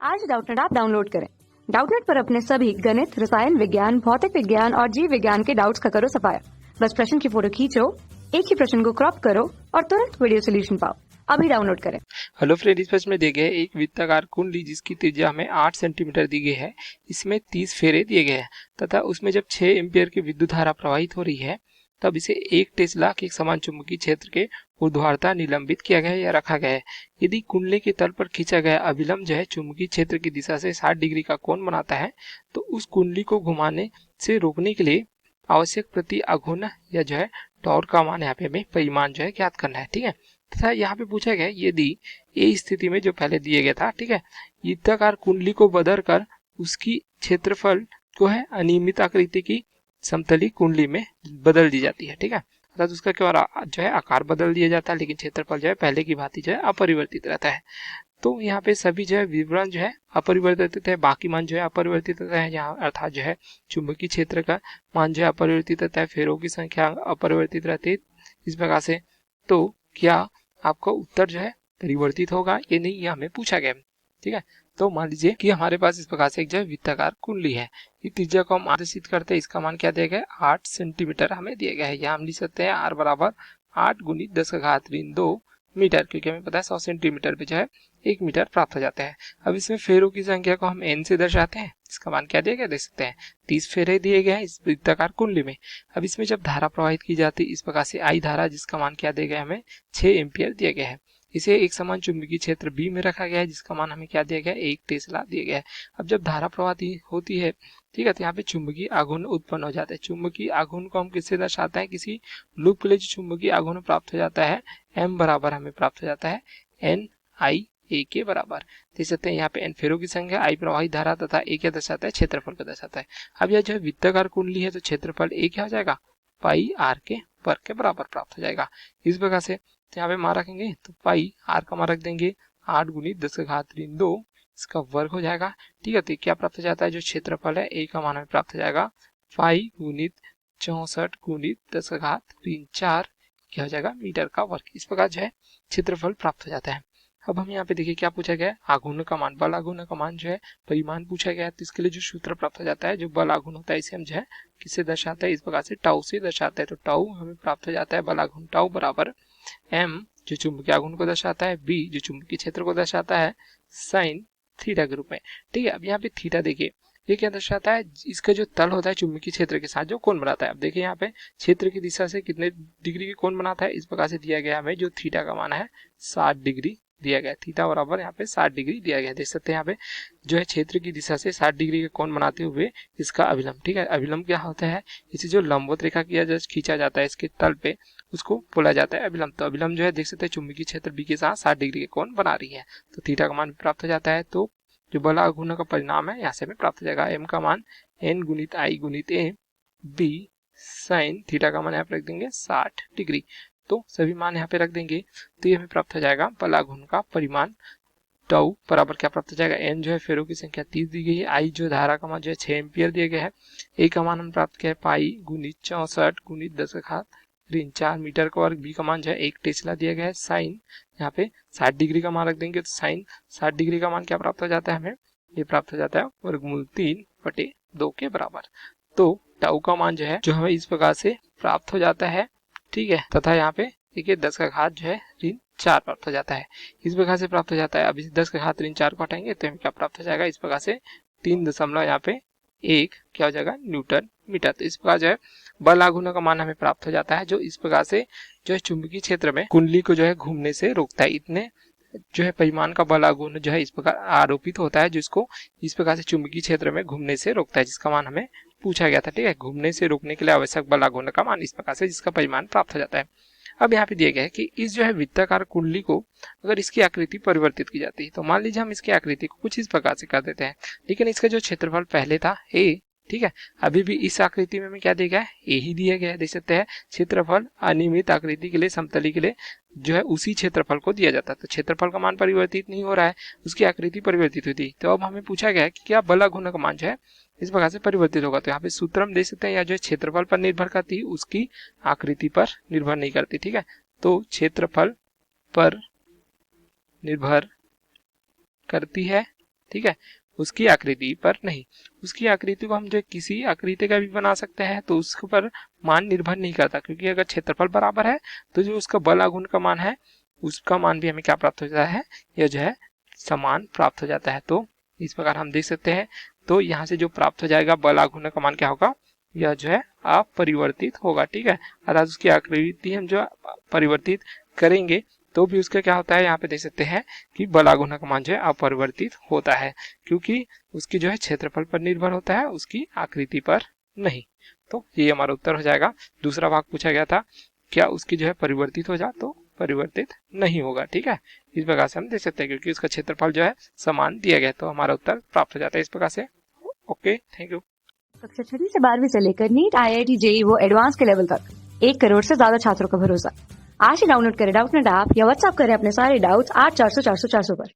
आज Doubtnut app download करें। Doubtnut पर अपने सभी गणित, रसायन विज्ञान, भौतिक विज्ञान और जीव विज्ञान के डाउट्स का करो सफाया। बस प्रश्न की फोटो खींचो, एक ही प्रश्न को क्रॉप करो और तुरंत वीडियो सोल्यूशन पाओ। अभी डाउनलोड करें। हेलो फ्रेंड, इस प्रश्न में दिए गए एक वृत्ताकार कुंडली जिसकी त्रिज्या हमें 8 सेंटीमीटर दी गई है। इसमें 30 फेरे दिए गए हैं तथा उसमें जब 6 एम्पियर की विद्युत धारा प्रवाहित हो रही है तब इसे 1 टेस्ला के एक समान चुंबकीय क्षेत्र के ऊर्ध्वाधर निलंबित किया गया है या रखा गया है। यदि कुंडली के तल पर खींचा गया अभिलंब जो है चुंबकीय क्षेत्र की दिशा से 60 डिग्री का कोण बनाता है, तो उस कुंडली को घुमाने से रोकने के लिए आवश्यक प्रति आघूर्ण या जो है टॉर्क का मान यहाँ पे हमें परिमाण जो है ज्ञात करना है। ठीक है, तथा यहाँ पे पूछा गया यदि ए स्थिति में जो पहले दिया गया था, ठीक है, वृत्ताकार कुंडली को बदल कर उसकी क्षेत्रफल को है अनियमित आकृति की समतली कुंडली में बदल दी जाती है। ठीक है, अर्थात उसका क्या जो है आकार बदल दिया जाता है, लेकिन क्षेत्रफल जो है पहले की भांति जो है अपरिवर्तित रहता है। तो यहाँ पे सभी जो है विवरण जो है अपरिवर्तित है, बाकी मान जो है अपरिवर्तित रहता है। यहाँ अर्थात जो है चुंबकीय क्षेत्र का मान जो है अपरिवर्तित रहता है, फेरों की संख्या अपरिवर्तित रहती है। इस प्रकार से तो क्या आपका उत्तर जो है परिवर्तित होगा ये नहीं, ये हमें पूछा गया। ठीक है, तो मान लीजिए कि हमारे पास इस प्रकार से एक जो है वृत्ताकार कुंडली है। इस त्रिज्या को हम आदेशित करते हैं, इसका मान क्या दिया गया है 8 सेंटीमीटर हमें दिया गया है। यहाँ हम लिख सकते हैं r बराबर 8 गुणित 10⁻2 मीटर, क्योंकि हमें पता है 100 सेंटीमीटर पे जो है 1 मीटर प्राप्त हो जाता है। अब इसमें फेरों की संख्या को हम n से दर्शाते हैं। इसका मान क्या दिया गया देख सकते हैं 30 फेरे दिए गए हैं इस वृत्ताकार कुंडली में। अब इसमें जब धारा प्रवाहित की जाती है इस प्रकार से आई धारा, जिसका मान क्या दिया गया हमें 6 एम्पियर दिया गया है। इसे एक समान चुंबकीय क्षेत्र बी में रखा गया है, जिसका मान हमें क्या दिया गया है 1 टेस्ला दिया गया है। अब जब धारा प्रवाहित होती है, ठीक है, तो यहाँ पे चुंबकीय आघूर्ण उत्पन्न हो जाता है। चुंबकीय आघूर्ण को हम किससे दर्शाते हैं, किसी लूप के लिए जो चुंबकीय आघूर्ण प्राप्त हो जाता है m बराबर हमें प्राप्त हो जाता है n i a के बराबर। देख सकते हैं यहाँ पे n फेरों की संख्या, i प्रवाहित धारा तथा a क्या दर्शाता है क्षेत्रफल को दर्शाता है। अब यह जो है वृत्ताकार कुंडली है तो क्षेत्रफल a क्या हो जाएगा पाई r के वर्ग के बराबर प्राप्त हो जाएगा। इस प्रकार से यहाँ पे मान रखेंगे तो पाई r का मान रख देंगे 8 गुणित 10⁻2 इसका वर्ग हो जाएगा। ठीक है, तो क्या प्राप्त हो जाता है जो क्षेत्रफल है a का मान हमें प्राप्त हो जाएगा 5 गुणित 64 गुणित 10⁻3 क्या हो जाएगा मीटर का वर्ग। इस प्रकार जो है क्षेत्रफल प्राप्त हो जाता है। अब हम यहाँ पे देखिए क्या पूछा गया है आघूर्ण का मान, बल आघूर्ण का मान जो है परिमाण पूछा गया है। तो इसके लिए जो सूत्र प्राप्त हो जाता है, जो बल आघूर्ण होता है इसे हम जो है किससे दर्शाते हैं, इस प्रकार से टाउ से दर्शाते हैं। तो टाउ हमें प्राप्त हो जाता है बल आघूर्ण टाउ बराबर m जो चुंबकीय आघूर्ण को दर्शाता है, b जो चुंबकीय क्षेत्र को दर्शाता है, साइन थीटा के रूप में। ठीक है, अब यहाँ पे थीटा देखिए ये क्या दर्शाता है, इसका जो तल होता है चुंबकीय क्षेत्र के साथ जो कोण बनाता है। अब देखिए यहाँ पे क्षेत्र की दिशा से कितने डिग्री के कोण बनाता है, इस प्रकार से दिया गया हमें जो थीटा का मान है 60 डिग्री दिया गया। थीटा बराबर यहाँ पे 60 डिग्री दिया गया। देख सकते हैं यहाँ पे जो है क्षेत्र की दिशा से 60 डिग्री के कोण बनाते हुए इसका अभिलंब। ठीक है, अभिलंब क्या होता है, इसे जो लंबवत रेखा किया जस्ट खींचा जाता है इसके तल पे उसको बोला जाता है अभिलंब। तो अभिलंब जो है देख सकते हैं चुंबकीय क्षेत्र बी के साथ 60 डिग्री के कोण बना रही है, तो थीटा का मान प्राप्त हो जाता है। तो जो बल आघूर्ण का परिणाम है यहाँ से हमें प्राप्त हो जाएगा m का मान n गुणित i गुणित a b साइन थीटा का मान यहाँ पे रख देंगे 60 डिग्री। तो सभी मान यहाँ पे रख देंगे तो ये हमें प्राप्त हो जाएगा बल आघूर्ण का परिमाण टाउ बराबर क्या प्राप्त हो जाएगा, n जो है फेरों की संख्या 30 दी गई है, i जो धारा का मान जो है 6 एम्पियर दिया गया है, a का मान हम प्राप्त किया है पाई गुणित 64 गुणित 10⁻3 मीटर का वर्ग, b का मान जो है 1 टेस्ला दिया गया है, साइन यहाँ पे 60 डिग्री का मान रख देंगे तो साइन 60 डिग्री का मान क्या प्राप्त हो जाता है हमें, ये प्राप्त हो जाता है वर्गमूल 3/2 के बराबर। तो टाउ का मान जो है जो हमें इस प्रकार से प्राप्त हो जाता है। ठीक है, तथा यहाँ पे देखिए 10 का घात जो है 4 प्राप्त हो जाता है, इस प्रकार से प्राप्त हो जाता है। अब इस 10 का घात 4 को हटाएंगे तो हमें क्या प्राप्त हो जाएगा, इस प्रकार से 3 दशमलव यहाँ पे 1 क्या हो जाएगा न्यूटन मीटर। तो इस प्रकार जो है बल आघूर्ण का मान हमें प्राप्त हो जाता है, जो इस प्रकार से जो है चुंबकीय क्षेत्र में कुंडली को जो है घूमने से रोकता है। इतने जो है परिमाण का बल आघूर्ण जो है इस प्रकार आरोपित होता है, जिसको इस प्रकार से चुंबकीय क्षेत्र में घूमने से रोकता है, जिसका मान हमें पूछा गया था। ठीक है, घूमने से रोकने के लिए आवश्यक बल आघूर्ण का मान इस प्रकार से जिसका परिमाण प्राप्त हो जाता है। अब यहाँ पे दिया गया है कि इस जो है वृत्ताकार कुंडली को अगर इसकी आकृति परिवर्तित की जाती है तो मान लीजिए हम इसकी आकृति को कुछ इस प्रकार से कर देते हैं, लेकिन इसका जो क्षेत्रफल पहले था a, ठीक है, अभी भी इस आकृति में हमें क्या दिया गया है a ही दिया गया है। देख सकते हैं क्षेत्रफल अनियमित आकृति के लिए समतली के लिए जो है उसी क्षेत्रफल को दिया जाता है, तो क्षेत्रफल का मान परिवर्तित नहीं हो रहा है, उसकी आकृति परिवर्तित हुई थी। तो अब हमें पूछा गया है कि क्या बल आघूर्ण का मान जो है इस प्रकार से परिवर्तित होगा। तो यहाँ पे सूत्र हम देख सकते हैं, या जो क्षेत्रफल पर निर्भर करती है उसकी आकृति पर निर्भर नहीं करती। ठीक है, तो क्षेत्रफल पर निर्भर करती है ठीक है, उसकी आकृति पर नहीं। उसकी आकृति को हम जो किसी आकृति का भी बना सकते हैं, तो उसके पर मान निर्भर नहीं करता, क्योंकि अगर क्षेत्रफल बराबर है तो जो उसका बल आघूर्ण का मान है उसका मान भी हमें क्या प्राप्त हो जाता है, यह जो है समान प्राप्त हो जाता है। तो इस प्रकार हम देख सकते हैं। तो यहाँ से जो प्राप्त हो जाएगा बल आघूर्ण का मान क्या होगा, यह जो है अपरिवर्तित होगा। ठीक है, अर्थात उसकी आकृति हम जो परिवर्तित करेंगे तो भी उसका क्या होता है, यहाँ पे देख सकते हैं कि बल आघूर्ण का मान जो है अपरिवर्तित होता है, क्योंकि उसकी जो है क्षेत्रफल पर निर्भर होता है, उसकी आकृति पर नहीं। तो ये हमारा उत्तर हो जाएगा। दूसरा भाग पूछा गया था क्या उसकी जो है परिवर्तित हो जा, तो परिवर्तित नहीं होगा। ठीक है, इस प्रकार से हम देख सकते हैं, क्योंकि उसका क्षेत्रफल जो है समान दिया गया, तो हमारा उत्तर प्राप्त हो जाता है इस प्रकार से। Okay, thank you. कक्षा 6 से 12वीं से लेकर नीट, IIT, JEE वो एडवांस के लेवल तक 1 करोड़ से ज्यादा छात्रों का भरोसा। आज ही डाउनलोड करें डाउटनेट ऐप या व्हाट्सएप करें अपने सारे डाउट्स 8400 400 400 पर।